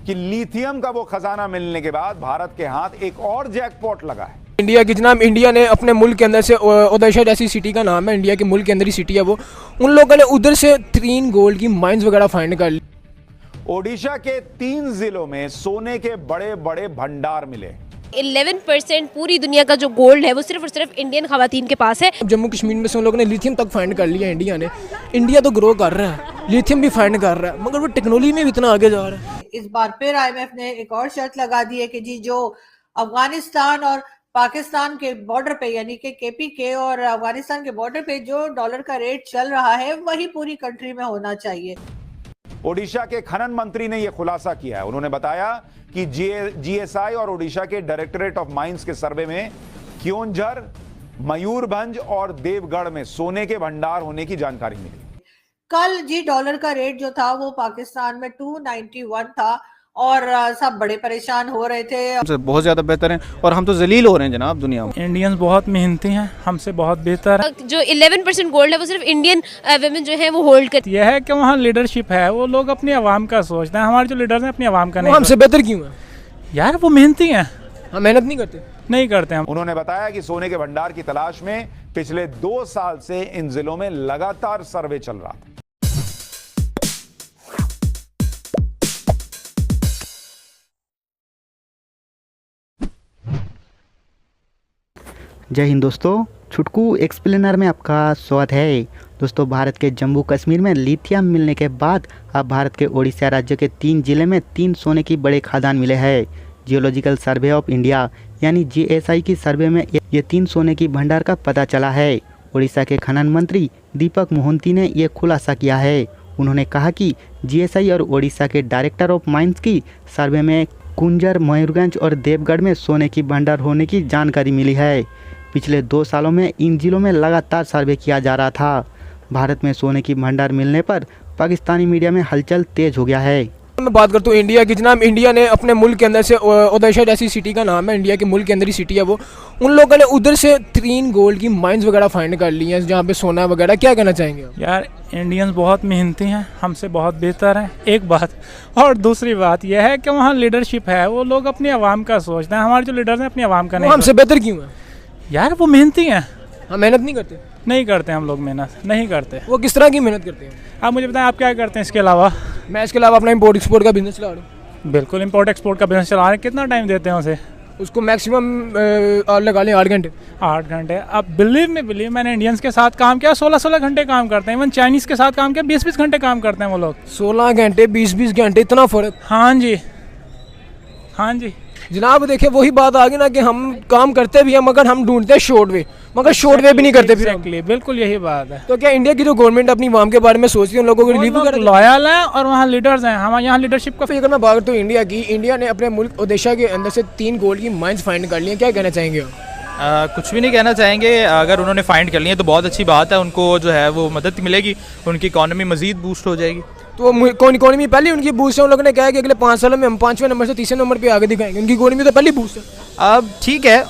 कि लिथियम का वो खजाना मिलने के बाद भारत के हाथ एक और जैकपॉट लगा है। इंडिया की जनाब, इंडिया ने अपने मुल्क के अंदर से ओडिशा जैसी सिटी का नाम है, इंडिया के मुल्क के अंदर ही सिटी है वो, उन लोगों ने उधर से 3 गोल्ड की माइंस वगैरह फाइंड कर ली। ओडिशा के 3 जिलों में सोने के बड़े बड़े भंडार मिले। 11% पूरी दुनिया का जो गोल्ड है वो सिर्फ और सिर्फ इंडियन खवातीन के पास है। जम्मू कश्मीर में से उन लोगों ने लिथियम तक फाइंड कर लिया इंडिया ने। इंडिया तो ग्रो कर रहा है, लिथियम भी फाइंड कर रहा है, मगर वो टेक्नोलॉजी में भी इतना आगे जा रहा है। इस बार फिर IMF ने एक और शर्त लगा दी है कि जी जो अफगानिस्तान और पाकिस्तान के बॉर्डर पे यानी कि KPK और अफगानिस्तान के बॉर्डर पे जो डॉलर का रेट चल रहा है वही पूरी कंट्री में होना चाहिए। ओडिशा के खनन मंत्री ने यह खुलासा किया है। उन्होंने बताया कि GSI और ओडिशा के डायरेक्टरेट ऑफ माइंस के सर्वे में क्योंझर, मयूरभंज और देवगढ़ में सोने के भंडार होने की जानकारी मिली। कल जी डॉलर का रेट जो था वो पाकिस्तान में 291 था और सब बड़े परेशान हो रहे थे। हमसे बहुत ज्यादा बेहतर हैं और हम तो जलील हो रहे हैं जनाब दुनिया में। इंडियंस बहुत मेहनती हैं, हमसे बहुत बेहतर है। जो 11% गोल्ड है वो सिर्फ इंडियन वुमेन जो है वो होल्ड करती यह है कि वहाँ लीडरशिप है, वो लोग अपनी आवाम का सोचते हैं। हमारे जो लीडर्स हैं अपनी आवाम का नहीं। हमसे बेहतर क्यों है यार, वो मेहनती हैं, हम मेहनत नहीं करते हम। उन्होंने बताया कि सोने के भंडार की तलाश में पिछले 2 साल से इन जिलों में लगातार सर्वे चल रहा था। जय हिंद दोस्तों, छुटकू एक्सप्लेनर में आपका स्वागत है। दोस्तों, भारत के जम्मू कश्मीर में लिथियम मिलने के बाद अब भारत के ओडिशा राज्य के 3 जिले में 3 सोने की बड़े खदान मिले हैं। जियोलॉजिकल सर्वे ऑफ इंडिया यानी GSI की सर्वे में ये 3 सोने की भंडार का पता चला है। ओडिशा के खनन मंत्री दीपक मोहंती ने यह खुलासा किया है। उन्होंने कहा कि GSI और ओडिशा के डायरेक्टर ऑफ माइंस की सर्वे में कुंजर, मयूरगंज और देवगढ़ में सोने की भंडार होने की जानकारी मिली है। पिछले 2 सालों में इन जिलों में लगातार सर्वे किया जा रहा था। भारत में सोने की भंडार मिलने पर पाकिस्तानी मीडिया में हलचल तेज हो गया है। मैं बात करता हूँ इंडिया की जनाब, इंडिया ने अपने मुल्क के अंदर से ओडिशा जैसी सिटी का नाम है, इंडिया के मुल्क के अंदर ही सिटी है वो, उन लोगों ने उधर से 3 गोल्ड की माइंस वगैरह फाइंड कर ली हैं जहाँ पे सोना वगैरह। क्या कहना चाहेंगे यार, इंडियंस बहुत मेहनती हैं, हमसे बहुत बेहतर हैं, एक बात। और दूसरी बात यह है कि वहाँ लीडरशिप है, वो लोग अपनी आवाम का सोचते हैं। हमारे जो लीडर्स हैं अपनी आवाम का नहीं। हमसे बेहतर क्यों है यार, वो मेहनती हैं, हम मेहनत नहीं करते हम लोग मेहनत नहीं करते। वो किस तरह की मेहनत करते हैं? आप मुझे बताएं, आप क्या करते हैं इसके अलावा? मैं इसके अलावा अपना इम्पोर्ट एक्सपोर्ट का बिजनेस चला रहा हूँ। बिल्कुल, इम्पोर्ट एक्सपोर्ट का बिजनेस चला रहे हैं। कितना टाइम देते हैं उसे? उसको मैक्सिमम लगा लें 8 घंटे। 8 घंटे। अब बिलीव मैंने इंडियंस के साथ काम किया, 16-16 घंटे काम करते हैं। इवन चाइनीज़ के साथ काम किया, 20-20 घंटे काम करते हैं वो लोग। 16 घंटे 20-20 घंटे, इतना फ़र्क? हाँ जी, हाँ जी जनाब। देखिए, वही बात आ गई ना कि हम काम करते भी हैं मगर हम ढूंढते हैं शॉर्ट वे, मगर शॉर्ट वे भी नहीं करते फिर। बिल्कुल यही बात है। तो क्या इंडिया की जो गवर्नमेंट अपनी आवाम के बारे में सोचती है, उन लोगों को रिलीफ वगैरह? लॉयल है और वहाँ लीडर्स हैं, हमारे यहाँ लीडरशिप का। अगर मैं बात करता हूँ इंडिया की, इंडिया ने अपने मुल्क ओडिशा के अंदर से 3 गोल्ड की माइंस फाइंड कर ली हैं। क्या कहना चाहेंगे आप? कुछ भी नहीं कहना चाहेंगे। अगर उन्होंने फाइंड कर लिए तो बहुत अच्छी बात है, उनको जो है वो मदद मिलेगी, उनकी इकॉनमी मजीद बूस्ट हो जाएगी। तो कौन इकोनॉमी पहले उनकी बूस्ट है? उन लोगों ने कहा कि अगले 5 सालों में हम 5वें नंबर से 3रे नंबर पे आगे दिखाएंगे। उनकी इकोनॉमी तो पहले बूस्ट है। अब ठीक है,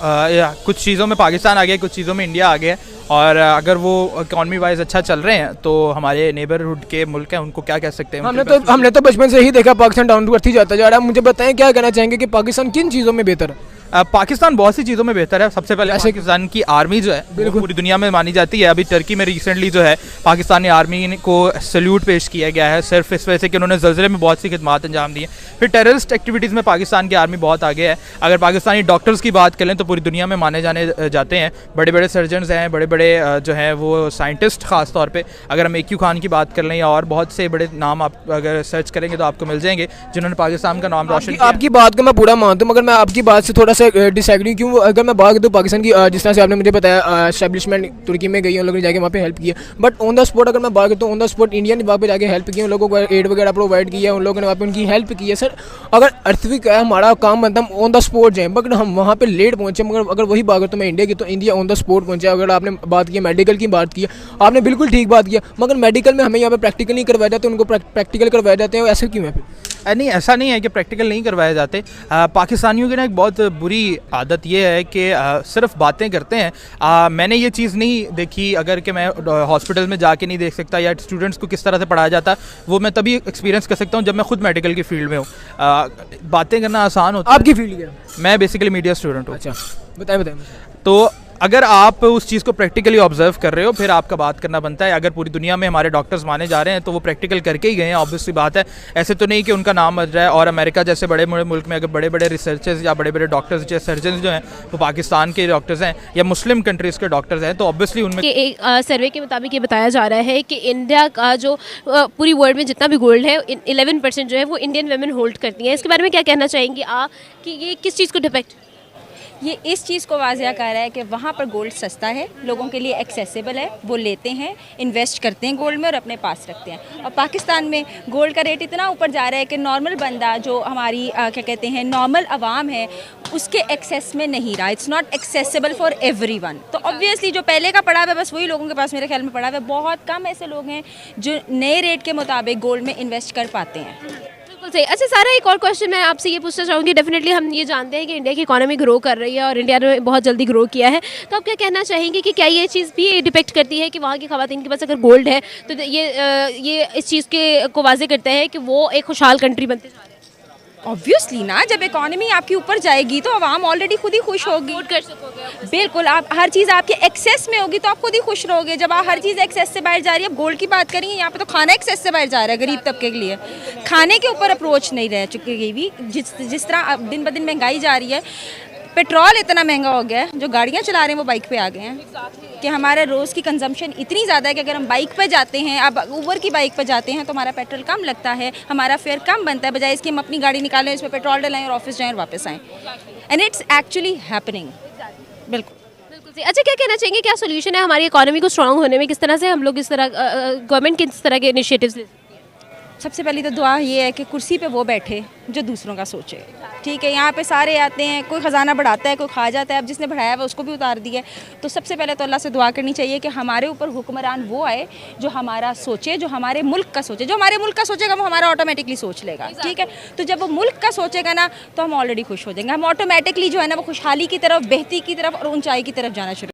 कुछ चीज़ों में पाकिस्तान आ गया, कुछ चीज़ों में इंडिया आ गया, और अगर वो इकॉनमी वाइज अच्छा चल रहे हैं तो हमारे नेबरहुड के मुल्क हैं, उनको क्या कह सकते हैं। हमने तो बचपन से ही देखा पाकिस्तान डाउन टू अर्थ ही जाता जा रहा है। मुझे बताएं, क्या कहना चाहेंगे कि पाकिस्तान किन चीज़ों में बेहतर है? पाकिस्तान बहुत सी चीज़ों में बेहतर है। सबसे पहले पाकिस्तान की आर्मी जो है वो पूरी दुनिया में मानी जाती है। अभी टर्की में रिसेंटली जो है पाकिस्तानी आर्मी को सैल्यूट पेश किया गया है, सिर्फ इस वजह से कि उन्होंने ज़लज़ले में बहुत सी खिदमत अंजाम दी है। फिर टेररिस्ट एक्टिविटीज़ में पाकिस्तान की आर्मी बहुत आगे है। अगर पाकिस्तानी डॉक्टर्स की बात करें तो पूरी दुनिया में माने जाने जाते हैं। बड़े बड़े सर्जन्स हैं, बड़े बड़े जो हैं वो साइंटिस्ट ख़ास तौर पे। अगर हम AQ खान की बात कर लें या और बहुत से बड़े नाम आप अगर सर्च करेंगे तो आपको मिल जाएंगे जिन्होंने पाकिस्तान का नाम रोशन किया। आपकी बात को मैं पूरा मानता हूँ, मगर मैं आपकी बात से थोड़ा सा डिसएग्री। क्यों? अगर मैं बात करूँ पाकिस्तान की, जिस तरह से आपने मुझे बताया एस्टेब्लिशमेंट तुर्की में गई, उन लोगों ने जाके वहाँ पे हेल्प किया, बट ऑन द स्पॉट अगर मैं बात करता हूँ, ऑन द स्पॉट इंडिया ने वहाँ पे जाके हेल्प किया, उन लोगों को एड वगैरह प्रोवाइड किया, उन लोगों ने वहाँ पे उनकी हेल्प की है। सर, अगर अर्थविक है, हमारा काम बनता है हम ऑन द स्पॉट जाएँ, मगर हम वहाँ पे लेट पहुँचे। मगर अगर वही बात करता हूँ मैं इंडिया की, तो इंडिया ऑन द स्पॉट पहुँचा। अगर आपने बात की मेडिकल की बात की, आपने बिल्कुल ठीक बात किया, मगर मेडिकल में हमें यहाँ पे प्रैक्टिकल नहीं करवाया जाता, उनको प्रैक्टिकल करवाए जाते हैं। ऐसा क्यों है? नहीं, ऐसा नहीं है कि प्रैक्टिकल नहीं करवाए जाते। पाकिस्तानियों की ना एक बहुत बुरी बुरी आदत ये है कि सिर्फ बातें करते हैं। मैंने ये चीज़ नहीं देखी अगर कि मैं हॉस्पिटल में जाके नहीं देख सकता या स्टूडेंट्स को किस तरह से पढ़ाया जाता, वो मैं तभी एक्सपीरियंस कर सकता हूँ जब मैं खुद मेडिकल की फील्ड में हूँ। बातें करना आसान होता है। आपकी फील्ड क्या है? मैं बेसिकली मीडिया स्टूडेंट हूँ। अच्छा, बताएं। तो अगर आप उस चीज़ को प्रैक्टिकली ऑब्जर्व कर रहे हो फिर आपका बात करना बनता है। अगर पूरी दुनिया में हमारे डॉक्टर्स माने जा रहे हैं तो वो प्रैक्टिकल करके ही गए हैं, ऑब्वियसली बात है। ऐसे तो नहीं कि उनका नाम मर रहा है। और अमेरिका जैसे बड़े बड़े मुल्क में अगर बड़े बड़े रिसर्चर्स या बड़े बड़े डॉक्टर्स या सर्जन जो हैं वो पाकिस्तान के डॉक्टर्स हैं या मुस्लिम कंट्रीज़ के डॉक्टर्स हैं, तो ऑब्वियसली उनमें एक सर्वे के मुताबिक ये बताया जा रहा है कि इंडिया का जो पूरी वर्ल्ड में जितना भी गोल्ड है 11% जो है वो इंडियन वेमेन होल्ड करती हैं। इसके बारे में क्या कहना चाहेंगी कि ये किस चीज़ को डिपेक्ट? ये इस चीज़ को वाज़िया कर रहा है कि वहाँ पर गोल्ड सस्ता है, लोगों के लिए एक्सेसिबल है, वो लेते हैं, इन्वेस्ट करते हैं गोल्ड में और अपने पास रखते हैं। और पाकिस्तान में गोल्ड का रेट इतना ऊपर जा रहा है कि नॉर्मल बंदा जो हमारी क्या कहते हैं नॉर्मल आवाम है उसके एक्सेस में नहीं रहा। It's not accessible for everyone. तो ऑब्वियसली जो पहले का पड़ा हुआ है बस वही लोगों के पास मेरे ख्याल में पड़ा हुआ है। बहुत कम ऐसे लोग हैं जो नए रेट के मुताबिक गोल्ड में इन्वेस्ट कर पाते हैं। सही। अच्छा सारा, एक और क्वेश्चन मैं आपसे ये पूछना चाहूँगी। डेफिनेटली हम ये जानते हैं कि इंडिया की इकोनॉमी ग्रो कर रही है और इंडिया ने बहुत जल्दी ग्रो किया है, तो आप क्या कहना चाहेंगे कि क्या ये चीज़ भी डिपेक्ट करती है कि वहाँ की ख़वातीन के पास अगर गोल्ड है तो ये इस चीज़ के को वाज़े करता है कि वो एक खुशहाल कंट्री बनते जा रही है? ऑब्वियसली ना, जब इकॉनमी आपकी ऊपर जाएगी तो आवाम ऑलरेडी खुद ही खुश होगी। कर सकोगे बिल्कुल, आप हर चीज़ आपके एक्सेस में होगी तो आप खुद ही खुश रहोगे। जब आप हर चीज़ एक्सेस से बाहर जा रही है, अब गोल्ड की बात करेंगे, यहाँ पे तो खाना एक्सेस से बाहर जा रहा है गरीब तबके के लिए। खाने के ऊपर अप्रोच नहीं रह चुकी भी, जिस तरह दिन ब दिन महंगाई जा रही है। पेट्रोल इतना महंगा हो गया है, जो गाड़ियाँ चला रहे हैं वो बाइक पे आ गए हैं कि हमारे रोज़ की कंजम्पशन इतनी ज़्यादा है कि अगर हम बाइक पे जाते हैं, अब ऊबर की बाइक पे जाते हैं तो हमारा पेट्रोल कम लगता है, हमारा फेयर कम बनता है, बजाय इसकी हम अपनी गाड़ी निकालें, इसमें पेट्रोल डलाएं और ऑफिस जाएं और वापस आएँ। And it's actually happening. बिल्कुल। अच्छा, क्या कहना चाहेंगे, क्या सोल्यूशन है हमारी इकोनॉमी को स्ट्रांग होने में? किस तरह से हम लोग इस तरह गवर्नमेंट किस तरह के इनिशिएटिव्स ले? सबसे पहली तो दुआ ये है कि कुर्सी पे वो बैठे जो दूसरों का सोचे। ठीक है, यहाँ पे सारे आते हैं, कोई ख़जाना बढ़ाता है, कोई खा जाता है। अब जिसने बढ़ाया हुआ उसको भी उतार दिया है। तो सबसे पहले तो अल्लाह से दुआ करनी चाहिए कि हमारे ऊपर हुक्मरान वो आए जो हमारा सोचे, जो हमारे मुल्क का सोचे। जो हमारे मुल्क का सोचेगा वो हमारा ऑटोमेटिकली सोच लेगा। ठीक है, तो जब वो मुल्क का सोचेगा ना तो हम ऑलरेडी खुश हो जाएंगे। हम ऑटोमेटिकली जो है ना वो खुशहाली की तरफ, बेहतरी की तरफ और ऊंचाई की तरफ जाना शुरू